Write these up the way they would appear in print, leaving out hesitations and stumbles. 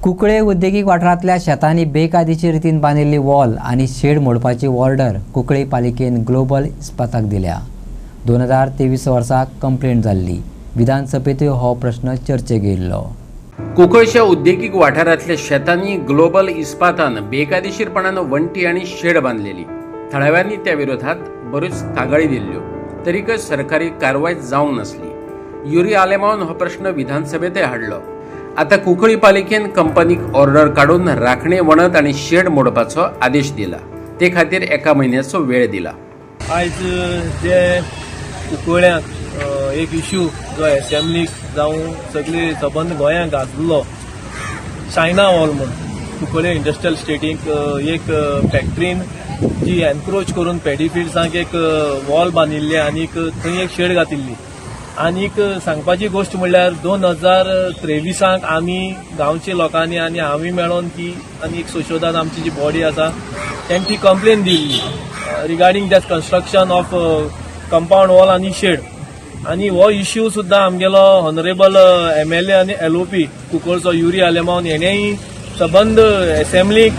कुंकळे उद्देगीक वाठारांतल्या शेतांनी बेकायदेशीर रितीन बांदिल्ली वॉल आनी शेड मोडपाची ऑर्डर कुंकळे पालिकेन ग्लोबल इस्पाताक दिल्या। 2023 वर्सा कंप्लेंट जाल्ली। विधानसभेंतूय हो प्रश्न चर्चेक येयल्लो। कुंकळच्या उद्देगीक वाठारांतल्या शेतांनी ग्लोबल इस्पातान बेकायदेशीरपणान वंटी आनी शेड बांदलेली। थळाव्यांनी त्या विरोधात बऱ्योच कागाळी दिल्ल्यो, तरीकय सरकारी कारवाय जावंक नासली। युरी आलेमावन हो प्रश्न विधानसभेंतय हाडलो। आता कुंकळी पालिकेन कंपनीक ऑर्डर काढून राखणे वणत आणि शेड मोडपाचो आदेश दिला। ते खातीर एका म्हयन्याचो वेळ दिला। आज जे कुंकळ्यांक एक इश्यू जो असेंब्लीक जावं सगळी सबंद गोंयांक गाजलो, चायना वॉल म्हणून कुंकळे इंडस्ट्रियल स्टेटीक एक फॅक्टरीन जी एनक्रोच करून पॅडी फिल्ड्सांक एक वॉल बांदिल्ली आनी थंय एक शेड घातिल्ली। आनीक सांगपाची गोष्ट म्हणल्यार 2023 आमी गांवचे लोकांनी आनी हांवें मेळोन ती आनी एक संशोधन आमची जी बॉडी आसा तांणी ती complain Delhi regarding that construction of compound wall आनी शेड। आनी हो इश्यू सुद्दां आमगेलो ऑनरेबल MLA आनी LOP कुंकळचो युरी आलेमावन हेणेंय सबंद असेंब्लीक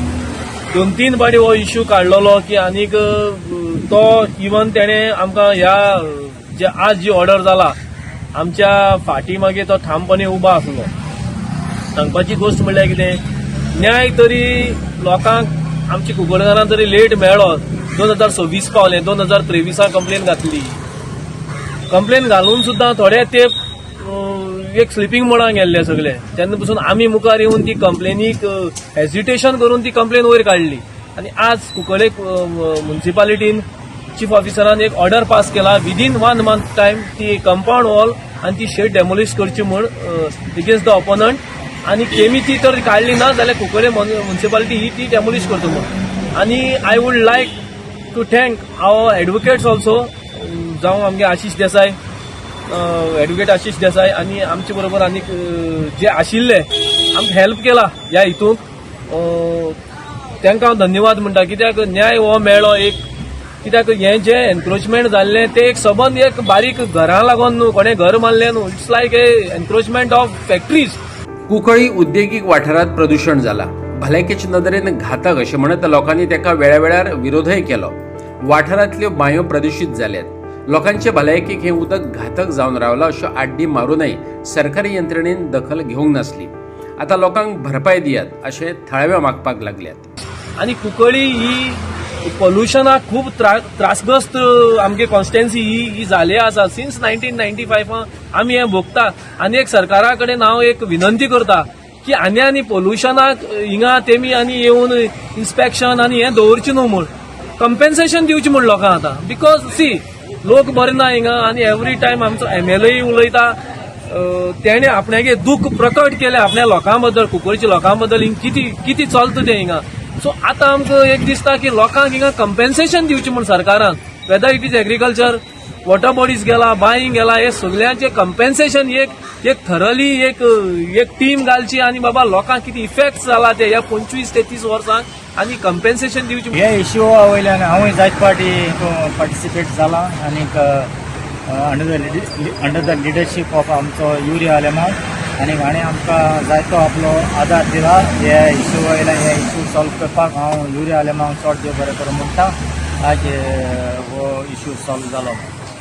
2-3 फावटी हो इश्यू काडलेलो की आनीक तो इवन तेणें आमकां ह्या जे आज जी ऑर्डर जाला आमच्या फाटी मागे तो ठामपणे उबा आसलो। सांगपाची गोष्ट म्हणल्यार कितें, न्याय तरी लोकांक आमच्या कुंकळकारांक तरी लेट मेळ्ळो। 2026 पावले, 2023 कंप्लेन घातली। कंप्लेन घालून सुद्दां थोडे ते एक स्लिपींग मोडाक गेल्ले सगळे। तेन्ना पासून आमी मुखार येवन ती कंप्लेनीक हेजिटेशन करून ती कंप्लेन वयर काडली आनी आज कुंकळे म्युनिसिपालिटीन चीफ ऑफिसरान एक ऑर्डर पास केला विदिन 1 मंथ टाइम ती कंपाऊंड वॉल आनी ती शेड डेमोलिश करची म्हण अगेन्स्ट द ऑपोनंट। आनी तेमी ती तर काडली ना जाल्यार कुंकळे म्युनिसिपालिटी ही ती डेमोलिश करता म्हण। आनी I would like to thank our advocates also, जावं आमगे आशिश देसाय, एडवोकेट आशिश देसाय आनी आमचे बरोबर आनी जे आशिल्ले आमकां हेल्प केला ह्या हितूंक। तांकां हांव धन्यवाद म्हणटा, कित्याक न्याय हो मेळ्ळो एक। कित्याक हें जे एनक्रोचमेंट जाल्लें ते एक सबंद एक बारीक घरां लागून न्हू, कोणें घर मारलें न्हू, it's like a encroachment of factories. Cuncolim उद्देगीक वाठारांत प्रदूषण जाला, भलायकेचे नदरेन घातक अशें म्हणत लोकांनी ताका वेळावेळार विरोधय केलो। वाठारांतल्यो बांयो प्रदूशीत जाल्यात, लोकांचे भलायकेक हें उदक घातक जावन रावलां अश्यो आड्डी मारूनय सरकारी यंत्रणेन दखल घेवंक नासली। आता लोकांक भरपाय दियात अशें थळाव्या मागपाक लागल्यात। आनी कुंकळी ही पोल्युशनाक खूब त्रासग्रस्त आमगे कॉन्स्टिट्युएन्सी ही जाली आसा। सिन्स 1995 आमी हें भोगता आनी एक सरकारा कडेन हांव एक विनंती करता की आनी पोल्युशनाक हिंगा तेमी आनी येवन इन्स्पेक्शन आनी हें दवरचें न्हू म्हूण, कंपेन्सेशन दिवचें म्हूण लोकांक आतां। बिकॉज सी लोक बरे ना हिंगा आनी एवरी टायम आमचो MLA उलयता, तेणें आपणागे दूख प्रकट केलें आपल्या लोकां बद्दल, कुंकळच्या लोकां बद्दल कितें चलता तें हिंगा। सो आतां आमकां एक दिसता की लोकांक हिंगा कंपेन्सेशन दिवचें म्हूण सरकारान, whether it is agriculture, water bodies गेला, बायींग गेला, हे सगळ्यांचे कंपेन्सेशन एक थरली एक टीम घालची आनी बाबा लोकांक कितें इफेक्ट जाला ते ह्या 25 ते 30 वर्सांक आनी कंपेन्सेशन दिवचें। हे इश्यू वयल्यान हांवूय जायत फावटी पार्टिसिपेट जाला आनीक अंडर द लिडरशीप ऑफ आमचो युरी आलेमावन आनी हाणें आमकां जायतो आपलो आदार दिला हे इश्यू वयल्यान। हे इश्यू सॉल्व करपाक हांव युरी आलेमावन चड देव बरें करूं म्हणटा। आज हो इश्यू सॉल्व जालो।